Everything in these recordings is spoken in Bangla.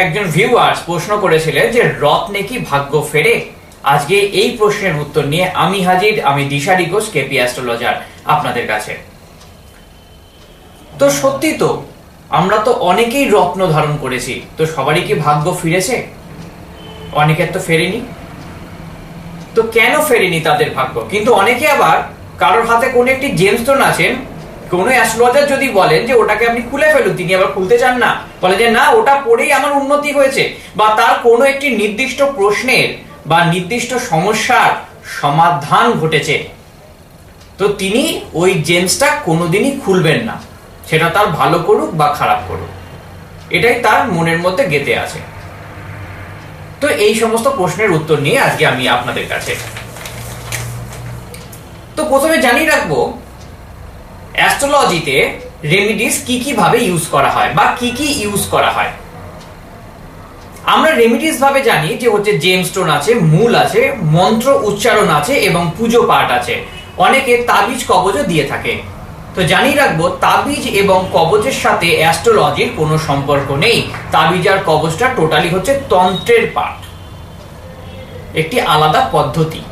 একজন ভিউয়ার্স প্রশ্ন করেছিলেন যে রত্নে কি ভাগ্য ফেরে। আজকে এই প্রশ্নের উত্তর নিয়ে আমি হাজির, আমি দিশারি ঘোষ, কেপি অ্যাস্ট্রোলজার আপনাদের কাছে। তো সত্যি তো আমরা তো অনেকেই রত্ন ধারণ করেছি, তো সবারই কি ভাগ্য ফিরেছে? অনেকের তো ফেরেনি। তো কেন ফেরেনি তাদের ভাগ্য? কিন্তু অনেকে আবার কারোর হাতে কোনো একটি জেমস্টোন আছেন, কোনো অ্যাস্ট্রোলজার যদি বলেন যে ওটাকে আপনি খুলে ফেলুন, তিনি আবার খুলতে চান না, বলে যে না ওটা পড়েই আমার উন্নতি হয়েছে, বা তার কোনো একটি নির্দিষ্ট প্রশ্নের বা নির্দিষ্ট সমস্যার সমাধান ঘটেছে, তো তিনি ওই জেমসটা কোনোদিনই খুলবেন না, সেটা তার ভালো করুক বা খারাপ করুক, এটাই তার মনের মধ্যে গেঁথে আছে। তো এই সমস্ত প্রশ্নের উত্তর নিয়ে আজকে আমি আপনাদের কাছে। তো প্রথমে জানিয়ে রাখবো অ্যাস্ট্রোলজিতে রেমিডিস কি কি ভাবে ইউজ করা হয় বা কি কি ইউজ করা হয়। আমরা রেমিডিস ভাবে জানি যে হচ্ছে জেমস্টোন আছে, মূল আছে, মন্ত্র উচ্চারণ আছে এবং পুজো পাঠ আছে। অনেকে তাবিজ কবজও দিয়ে থাকে। তো জানিয়ে রাখবো তাবিজ এবং কবজের সাথে অ্যাস্ট্রোলজির কোনো সম্পর্ক নেই। তাবিজ আর কবজটা টোটালি হচ্ছে তন্ত্রের পাঠ, একটি আলাদা পদ্ধতি।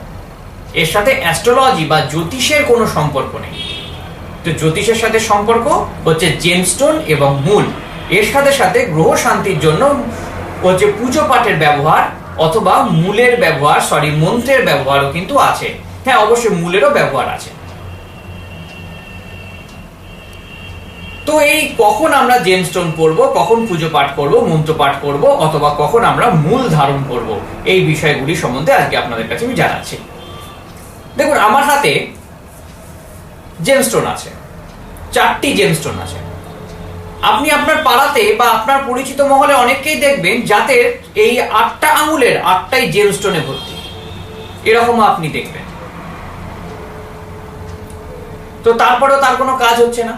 এর সাথে অ্যাস্ট্রোলজি বা জ্যোতিষের কোনো সম্পর্ক নেই। তো জ্যোতিষের সাথে সম্পর্ক হচ্ছে জেমস্টোন এবং মূল। এর সাথে সাথে গ্রহ শান্তির জন্য হচ্ছে পুজো পাঠের ব্যবহার অথবা মূলের ব্যবহার, মন্ত্রের ব্যবহারও কিন্তু আছে। হ্যাঁ, অবশ্যই মূলেরও ব্যবহার আছে। তো এই কখন আমরা জেমস্টোন পড়বো, কখন পুজো পাঠ করব, মন্ত্র পাঠ করব, অথবা কখন আমরা মূল ধারণ করব, এই বিষয়গুলি সম্বন্ধে আজকে আপনাদের কাছে আমি জানাচ্ছি। দেখুন, আমার হাতে জেমস্টোন আছে, 4টি জেমস্টোন আছে। আপনি আপনার পাড়াতে বা আপনার পরিচিত মহলে অনেককেই দেখবেন যাদের এই 8টা আঙুলের 8টাই জেমস্টোনে ভর্তি, এরকম আপনি দেখবেন। তো তারপরেও তার কোনো কাজ হচ্ছে না।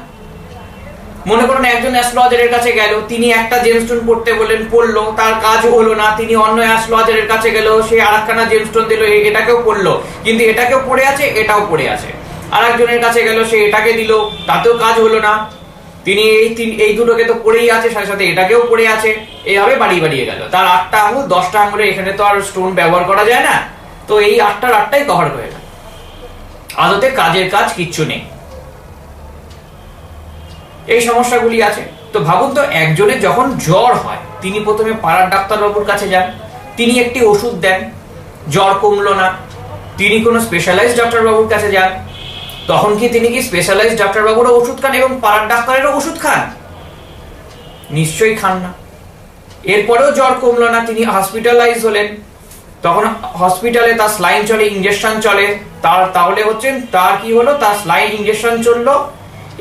মনে করুন একজন অ্যাস্ট্রোলজারের কাছে গেল, তিনি একটা জেমস্টোন পড়তে বললেন, পড়লো, তার কাজ হলো না। তিনি অন্য অ্যাস্ট্রোলজারের কাছে গেল, সে আরেকখানা জেমস্টোন দিল, এটাকেও পড়লো, কিন্তু এটাকেও পড়ে আছে, এটাও পড়ে আছে। আরেকজনের কাছে গেল, সে এটাকে দিল, তাতেও কাজ হলো না। তিনি এই দুটোকে তো পড়েই আছে, সাথে সাথে এটাকেও পড়ে আছে, এইভাবে বাড়িয়ে বাড়িয়ে গেল। তার 8টা আঙুল, 10টা আঙুলে এখানে তো আর স্টোন ব্যবহার করা যায় না, তো এই 8টার 8টাই কভার হয়ে গেল। আদতে কাজের কাজ কিচ্ছু নেই। এই সমস্যাগুলি আছে। তো ভাবুন তো, একজনের যখন জ্বর হয়, তিনি প্রথমে পাড়ার ডাক্তারবাবুর কাছে যান, তিনি একটি ওষুধ দেন, জ্বর কমলো না, তিনি কোনো স্পেশালাইজড ডাক্তারবাবুর কাছে যান, তখন কি তিনি কি স্পেশালাইজড ডাক্তারবাবুরও ওষুধ খান এবং পাড়ার ডাক্তারেরও ওষুধ খান? নিশ্চয়ই খান না। এরপরেও জ্বর কমলো না, তিনি হসপিটালাইজ হলেন, তখন হসপিটালে তার স্লাইন চলে, ইনজেকশন চলে, তাহলে হচ্ছে তার কি হলো, তার স্লাইন ইনজেকশন চললো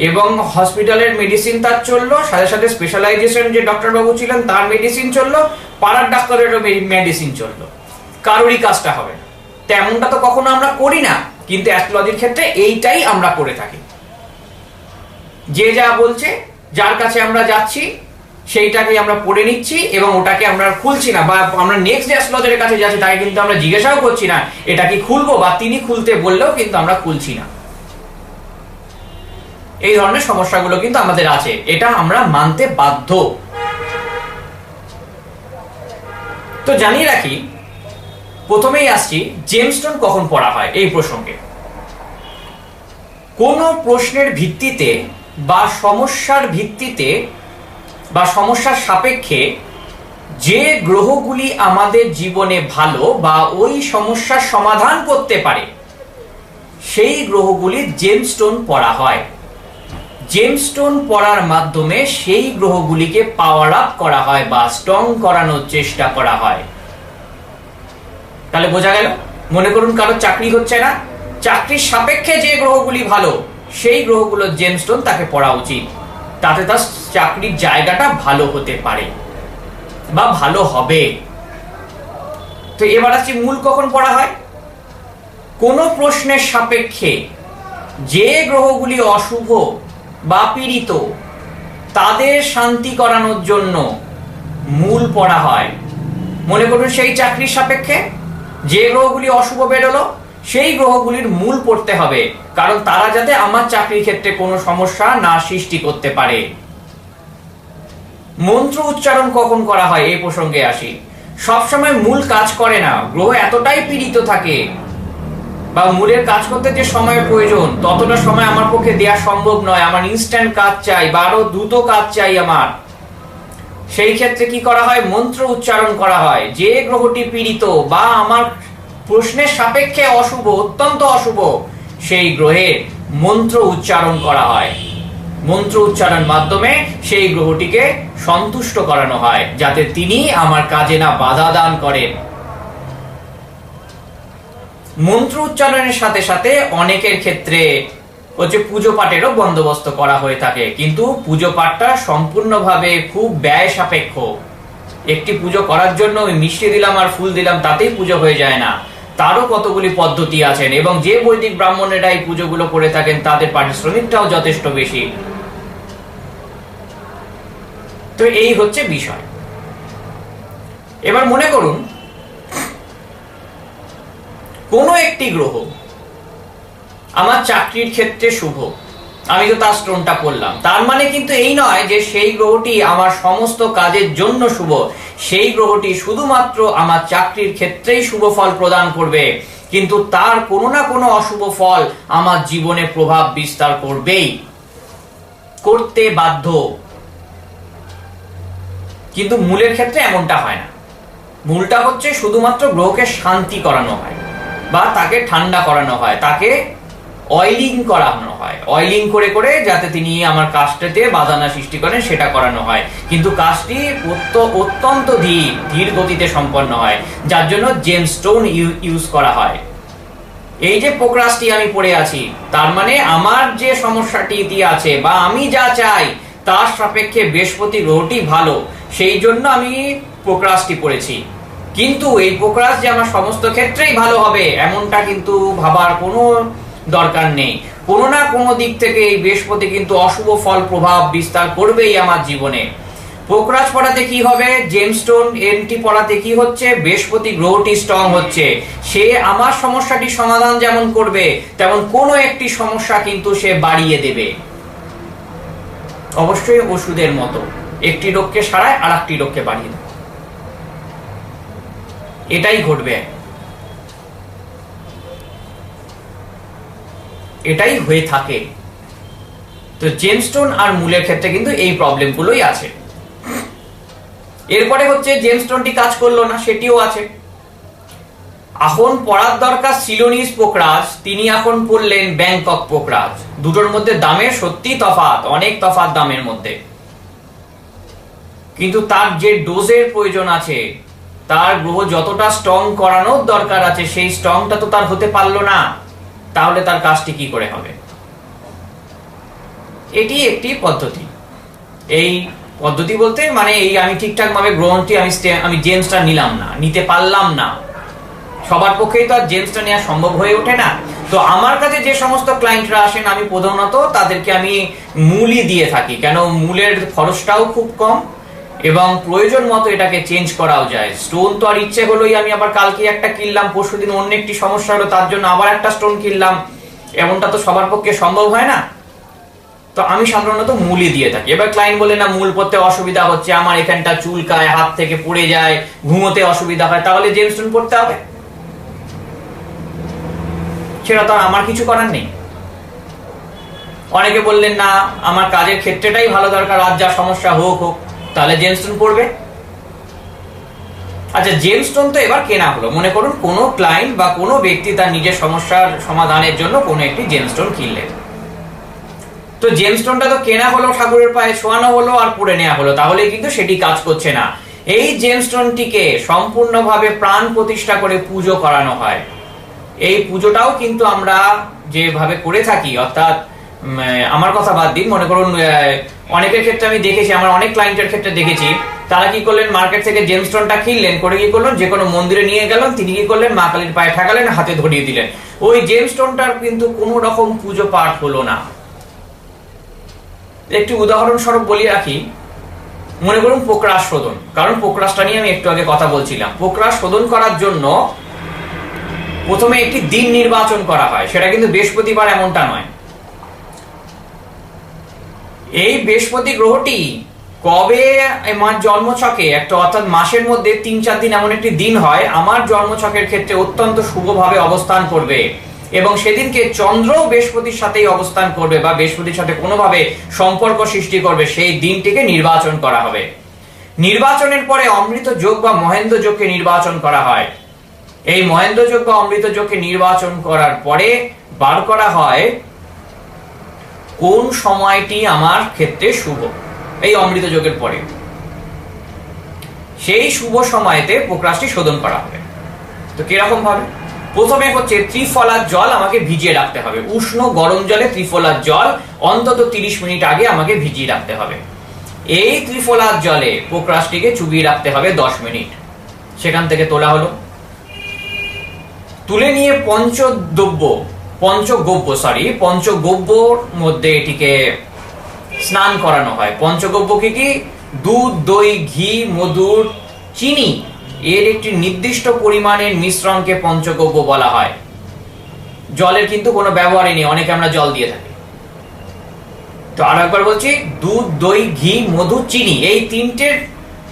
এবং হসপিটালের মেডিসিন তার চললো, সাথে সাথে স্পেশালাইজেশন যে ডক্টরবাবু ছিলেন তার মেডিসিন চললো, পাড়ার ডাক্তারেরও মেডিসিন চললো, কারোরই কাজটা হবে না। তেমনটা তো কখনো আমরা করি না, কিন্তু অ্যাস্ট্রোলজির ক্ষেত্রে এইটাই আমরা করে থাকি। যে যা বলছে, যার কাছে আমরা যাচ্ছি, সেইটাকে আমরা পড়ে নিচ্ছি এবং ওটাকে আমরা খুলছি না, বা আমরা নেক্সট অ্যাস্ট্রোলজারের কাছে যাচ্ছি, তাকে কিন্তু আমরা জিজ্ঞাসাও করছি না এটা কি খুলবো, বা তিনি খুলতে বললেও কিন্তু আমরা খুলছি না। এই ধরনের সমস্যাগুলো কিন্তু আমাদের আছে, এটা আমরা মানতে বাধ্য। তো জানিয়ে রাখি, প্রথমেই আসছি জেমস্টোন কখন পড়া হয় এই প্রসঙ্গে। কোন প্রশ্নের ভিত্তিতে বা সমস্যার ভিত্তিতে বা সমস্যার সাপেক্ষে যে গ্রহগুলি আমাদের জীবনে ভালো বা ওই সমস্যার সমাধান করতে পারে, সেই গ্রহগুলি জেমস্টোন পড়া হয়। জেমস্টোন পড়ার মাধ্যমে সেই গ্রহগুলিকে পাওয়ার আপ করা হয় বা স্ট্রং করানোর চেষ্টা করা হয়। তাহলে বোঝা গেল, মনে করুন কারো চাকরি হচ্ছে না, চাকরির সাপেক্ষে যে গ্রহগুলি ভালো, সেই গ্রহগুলোর জেমস্টোন তাকে পড়া উচিত, তাতে তার চাকরির জায়গাটা ভালো হতে পারে বা ভালো হবে। তো এবার আসছি মূল কখন পড়া হয়। কোন প্রশ্নের সাপেক্ষে যে গ্রহগুলি অশুভ বা পীড়িত, তাদের শান্তি করানোর জন্য মূল পড়া হয়। মনে করুন সেই চাকরির সাপেক্ষে যে গ্রহগুলি অশুভ বেরোলো, সেই গ্রহগুলির মূল পড়তে হবে, কারণ তারা যাতে আমার চাকরির ক্ষেত্রে কোনো সমস্যা না সৃষ্টি করতে পারে। মন্ত্র উচ্চারণ কখন করা হয় এই প্রসঙ্গে আসি। সবসময় মূল কাজ করে না, গ্রহ এতটাই পীড়িত থাকে বা মূলের কাজ করতে যে সময়ের প্রয়োজন ততটা সময় আমার পক্ষে দেওয়া সম্ভব নয়, আমার ইনস্ট্যান্ট কাজ চাই বা আরো দ্রুত কাজ চাই আমার। সেই ক্ষেত্রে কি করা হয়, মন্ত্র উচ্চারণ করা হয়। যে গ্রহটি পীড়িত বা আমার প্রশ্নের সাপেক্ষে অশুভ, অত্যন্ত অশুভ, সেই গ্রহের মন্ত্র উচ্চারণ করা হয়। মন্ত্র উচ্চারণ মাধ্যমে সেই গ্রহটিকে সন্তুষ্ট করানো হয় যাতে তিনি আমার কাজে না বাধা দান করেন। মন্ত্র উচ্চারণের সাথে সাথে অনেকের ক্ষেত্রে হচ্ছে পুজো পাঠেরও বন্দোবস্ত করা হয়ে থাকে, কিন্তু পুজো পাঠটা সম্পূর্ণভাবে খুব ব্যয় সাপেক্ষ। একটি পুজো করার জন্য ওই মিষ্টি দিলাম আর ফুল দিলাম তাতেই পুজো হয়ে যায় না, তারও কতগুলি পদ্ধতি আছেন, এবং যে বৈদিক ব্রাহ্মণেরা এই পুজোগুলো করে থাকেন তাদের পারিশ্রমিকটাও যথেষ্ট বেশি। তো এই হচ্ছে বিষয়। এবার মনে করুন কোনো একটি গ্রহ আমার চাকরির ক্ষেত্রে শুভ, আমি তো তার স্টোনটা পড়লাম, তার মানে কিন্তু এই নয় যে সেই গ্রহটি আমার সমস্ত কাজের জন্য শুভ। সেই গ্রহটি শুধুমাত্র আমার চাকরির ক্ষেত্রেই শুভ ফল প্রদান করবে, কিন্তু তার কোনো না কোনো অশুভ ফল আমার জীবনে প্রভাব বিস্তার করবেই, করতে বাধ্য। কিন্তু মূলের ক্ষেত্রে এমনটা হয় না। মূলটা হচ্ছে শুধুমাত্র গ্রহকে শান্তি করানো হয় বা তাকে ঠান্ডা করানো হয়, তাকে অয়েলিং করানো হয়, অয়েলিং করে করে যাতে তিনি আমার কাজটাতে বাধা না সৃষ্টি করেন সেটা করানো হয়। কিন্তু কাজটি অত্যন্ত ধীর গতিতে সম্পন্ন হয়, যার জন্য জেমস্টোন ইউজ করা হয়। এই যে প্রোক্রাসটি আমি পড়ে আছি, তার মানে আমার যে সমস্যাটি আছে বা আমি যা চাই তার সাপেক্ষে বৃহস্পতি গ্রহটি ভালো, সেই জন্য আমি প্রোক্রাসটি পড়েছি। কিন্তু এই প্রোক্রাস যে আমার সমস্ত ক্ষেত্রেই ভালো হবে এমনটা কিন্তু ভাবার কোনো দরকার নেই। কোনো না কোনো দিক থেকে এই বৃহস্পতি কিন্তু অশুভ ফল প্রভাব বিস্তার করবেই আমার জীবনে। প্রোক্রাস পড়াতে কি হবে, জেমস্টোন এনটি পড়াতে কি হচ্ছে, বৃহস্পতি গ্রহটি স্ট্রং হচ্ছে, সে আমার সমস্যাটি সমাধান যেমন করবে তেমন কোনো একটি সমস্যা কিন্তু সে বাড়িয়ে দেবে। অবশ্যই ওষুধের মতো, একটি রোগকে সারায় আর একটি রোগকে বাড়িয়ে দেবে, এটাই ঘটবে, এটাই হয়ে থাকে। তো জেমস্টোন আর মূলের ক্ষেত্রে কিন্তু এই প্রবলেমগুলোই আছে। এরপরে হচ্ছে জেমস্টোনটি কাজ করলো না, সেটিও আছে। এখন পড়ার দরকার সিলোনিস পোকরাজ, তিনি এখন পড়লেন ব্যাংকক পোকরাজ। দুটোর মধ্যে দামের সত্যি তফাৎ, অনেক তফাৎ দামের মধ্যে, কিন্তু তার যে ডোজের প্রয়োজন আছে, তার গ্রহ যতটা স্ট্রং করানোর দরকার আছে সেই স্ট্রংটা তো তার হতে পারলো না, তাহলে তার কাজটি কি করে হবে? এটি একটি পদ্ধতি। এই পদ্ধতি বলতে মানে এই আমি ঠিকঠাক ভাবে গ্রহণটি আমি জেমসটা নিলাম না, নিতে পারলাম না, সবার পক্ষেই তো আর জেমসটা নেওয়া সম্ভব হয়ে ওঠে না। তো আমার কাছে যে সমস্ত ক্লায়েন্টরা আসেন আমি প্রধানত তাদেরকে আমি মূলই দিয়ে থাকি, কেন মূলের খরচটাও খুব কম এবং প্রয়োজন মতো এটাকে চেঞ্জ করাও যায়। স্টোন তো আর ইচ্ছে হলোই আমি আবার কালকে একটা কিনলাম, পরশুদিন অন্য একটি সমস্যা হলো তার জন্য আবার একটা স্টোন কিনলাম, এমনটা তো সবার পক্ষে সম্ভব হয় না। তো আমি সাধারণত মূলই দিয়ে থাকি। এবার ক্লায়েন্ট বলে না মূল পড়তে অসুবিধা হচ্ছে, আমার এখানটা চুলকায়, হাত থেকে পড়ে যায়, ঘুমোতে অসুবিধা হয়, তাহলে জেমস্টোন পড়তে হবে, সেটা তো আমার কিছু করার নেই। অনেকে বললেন না আমার কাজের ক্ষেত্রেটাই ভালো দরকার, আর যা সমস্যা হোক, তাহলে জেমস্টোন পড়বে। আচ্ছা, জেমস্টোন তো এবার কেনা হলো, মনে করুন কোনো ক্লায়েন্ট বা কোনো ব্যক্তি তার নিজের সমস্যার সমাধানের জন্য কোনো একটি জেমস্টোন কিনলেন। তো জেমস্টোনটা তো কেনা হলো, ঠাকুরের পায়ে ছোঁয়ানো হলো আর পড়ে নেওয়া হলো, তাহলে কিন্তু সেটি কাজ করছে না। এই জেমস্টোনটিকে সম্পূর্ণভাবে প্রাণ প্রতিষ্ঠা করে পুজো করানো হয়। এই পুজোটাও কিন্তু আমরা যেভাবে করে থাকি, অর্থাৎ আমার কথা বাদ দিন, মনে করুন অনেকের ক্ষেত্রে আমি দেখেছি, আমার অনেক ক্লায়েন্টের ক্ষেত্রে দেখেছি, তারা কি করলেন মার্কেট থেকে জেমস্টোনটা কিনলেন, করে কি করলেন যে কোনো মন্দিরে নিয়ে গেলেন, তিনি কি করলেন মা কালীর পায়ে ঠেকালেন, হাতে ধরিয়ে দিলেন, ওই জেমস্টোনটার কিন্তু কোনো রকম পুজো পাঠ হলো না। একটি উদাহরণস্বরূপ বলি রাখি, মনে করুন প্রোক্রাস শোধন, কারণ প্রোক্রাসটা নিয়ে আমি একটু আগে কথা বলছিলাম। প্রোক্রাস শোধন করার জন্য প্রথমে একটি দিন নির্বাচন করা হয়, সেটা কিন্তু বৃহস্পতিবার এমনটা নয়। এই বৃহস্পতি গ্রহটি কবে আমার জন্মছকে একটা অর্থাৎ মাসের মধ্যে 3-4 দিন এমন একটি দিন হয় আমার জন্মছকের ক্ষেত্রে অত্যন্ত শুভভাবে অবস্থান করবে এবং সেদিনকে চন্দ্র বৃহস্পতির সাথেই অবস্থান করবে বা বৃহস্পতির সাথে কোনোভাবে সম্পর্ক সৃষ্টি করবে, সেই দিনটিকে নির্বাচন করা হবে। নির্বাচনের পরে অমৃত যোগ বা মহেন্দ্র যোগকে নির্বাচন করা হয়। এই মহেন্দ্র যোগ বা অমৃত যোগকে নির্বাচন করার পরে বার করা হয় কোন সময়টি আমার ক্ষেত্রে শুভ। এই অমৃত যোগের পরে সেই শুভ সময়তে প্রক্রাশটি শোধন করা হবে। তো কিরকম ভাবে? প্রথমে হচ্ছে ত্রিফলার জল আমাকে ভিজিয়ে রাখতে হবে। উষ্ণ গরম জলে ত্রিফলার জল অন্তত 30 মিনিট আগে আমাকে ভিজিয়ে রাখতে হবে। এই ত্রিফলার জলে প্রক্রাশটিকে চুবিয়ে রাখতে হবে 10 মিনিট। সেখান থেকে তোলা হলো, তুলে নিয়ে পঞ্চগব্যর মধ্যে এটিকে স্নান করানো হয়। পঞ্চগব্য কি? দুধ, দই, ঘি, মধু, চিনি এর একটি নির্দিষ্ট পরিমাণের মিশ্রণকে পঞ্চগব্য বলা হয়। জলের কিন্তু কোনো ব্যবহারই নেই, অনেকে আমরা জল দিয়ে থাকি। তো আর একবার বলছি, দুধ, দই, ঘি, মধু, চিনি এই তিনটের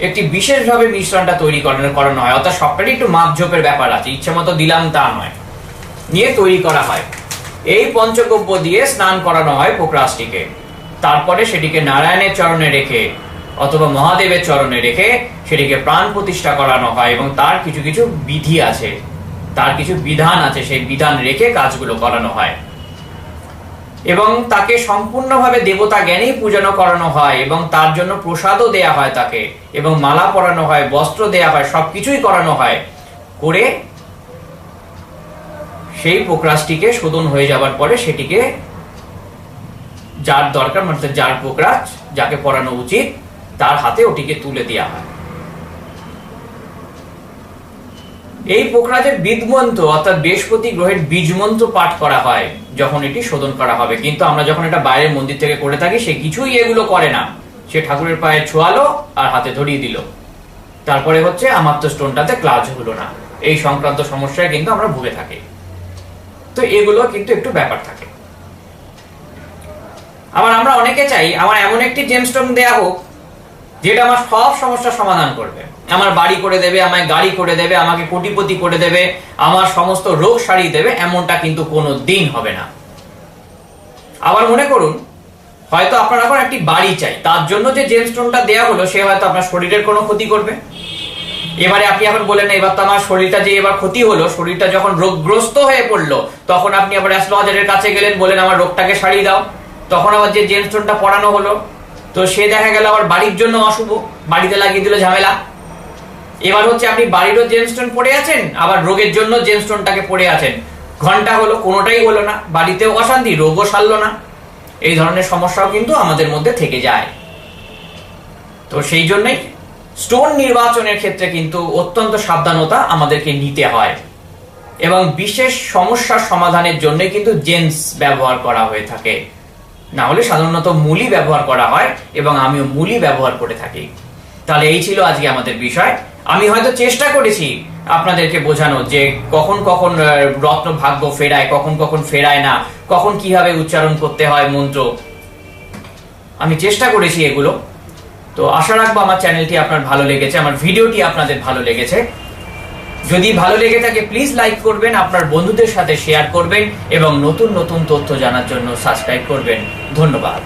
একটি বিশেষভাবে মিশ্রণটা তৈরি করানো হয়। অর্থাৎ সবটারই একটু মাপঝোপের ব্যাপার আছে, ইচ্ছে মতো দিলাম তা নয়, নিয়ে তৈরি করা হয়। এই পঞ্চগব্য দিয়ে স্নান করানো হয় প্রক্রাশটিকে। তারপরে সেটিকে নারায়ণের চরণে রেখে অথবা মহাদেবের চরণে রেখে সেটিকে প্রাণ প্রতিষ্ঠা করানো হয় এবং তার কিছু কিছু বিধি আছে, তার কিছু বিধান আছে, সেই বিধান রেখে কাজগুলো করানো হয় এবং তাকে সম্পূর্ণভাবে দেবতা জ্ঞানেই পূজনো করানো হয় এবং তার জন্য প্রসাদও দেয়া হয় তাকে, এবং মালা পরানো হয়, বস্ত্র দেয়া হয়, সবকিছুই করানো হয়। করে সেই প্রক্রাশটিকে শোধন হয়ে যাবার পরে সেটিকে যার দরকার, মানে যার প্রক্রাশ, যাকে পড়ানো উচিত, তার হাতে ওটিকে তুলে দেওয়া হয়। এই প্রক্রাশের বীজমন্ত্র অর্থাৎ বৃহস্পতি গ্রহের বীজমন্ত্র পাঠ করা হয় যখন এটি শোধন করা হবে। কিন্তু আমরা যখন এটা বাইরের মন্দির থেকে করে থাকি, সে কিছুই এগুলো করে না। সে ঠাকুরের পায়ে ছোঁয়ালো আর হাতে ধরিয়ে দিল, তারপরে হচ্ছে আমার তো স্টোনটাতে ক্লাচ হলো না, এই সংক্রান্ত সমস্যায় কিন্তু আমরা ভুগে থাকি। তো এগুলো কিন্তু একটু ব্যাপার থাকে। আবার আমরা অনেকে চাই আমার এমন একটি জেমস্টোন দেয়া হোক যেটা আমার সব সমস্যার সমাধান করবে, আমার বাড়ি করে দেবে, আমায় গাড়ি করে দেবে, আমাকে কোটিপতি করে দেবে, আমার সমস্ত রোগ সারিয়ে দেবে, এমনটা কিন্তু কোনো দিন হবে না। আবার মনে করুন হয়তো আপনার এখন একটি বাড়ি চাই, তার জন্য যে জেমস্টোনটা দেয়া হলো সে হয়তো আপনার শরীরের কোনো ক্ষতি করবে। এবারে আপনি এখন বলেন এবার তো আমার শরীরটা যে এবার ক্ষতি হলো, শরীরটা যখন রোগগ্রস্ত হয়ে পড়লো, তখন আপনি আবার অ্যাস্ট্রোলজারের কাছে গেলেন, বলেন আমার রোগটাকে সারিয়ে দাও। তখন আবার যে জেমস্টোনটা পড়ানো হলো, তো সে দেখা গেল আবার বাড়ির জন্য অশুভ, বাড়িতে লাগিয়ে দিল ঝামেলা। এবার হচ্ছে আপনি বাড়িরও জেমস্টোন পড়ে আছেন, আবার রোগের জন্য জেমস্টোনটাকে পড়ে আছেন, ঘন্টা হলো, কোনোটাই হলো না, বাড়িতেও অশান্তি, রোগও সারলো না। এই ধরনের সমস্যাও কিন্তু আমাদের মধ্যে থেকে যায়। তো সেই জন্যই স্টোন নির্বাচনের ক্ষেত্রে কিন্তু অত্যন্ত সাবধানতা আমাদেরকে নিতে হয় এবং বিশেষ সমস্যার সমাধানের জন্য কিন্তু জেমস ব্যবহার করা হয়ে থাকে। না হলে সাধারণত মূলই ব্যবহার করা হয় এবং আমিও মূলই ব্যবহার করে থাকি। তাহলে এই ছিল আজকে আমাদের বিষয়। আমি হয়তো চেষ্টা করেছি আপনাদেরকে বোঝানো যে কখন কখন রত্ন ভাগ্য ফেরায়, কখন কখন ফেরায় না, কখন কিভাবে উচ্চারণ করতে হয় মন্ত্র, আমি চেষ্টা করেছি এগুলো। তো আশা রাখবো আমার চ্যানেলটি আপনার ভালো লেগেছে, আমার ভিডিওটি আপনাদের ভালো লেগেছে। যদি ভালো লেগে থাকে প্লিজ লাইক করবেন, আপনার বন্ধুদের সাথে শেয়ার করবেন এবং নতুন নতুন তথ্য জানার জন্য সাবস্ক্রাইব করবেন। ধন্যবাদ।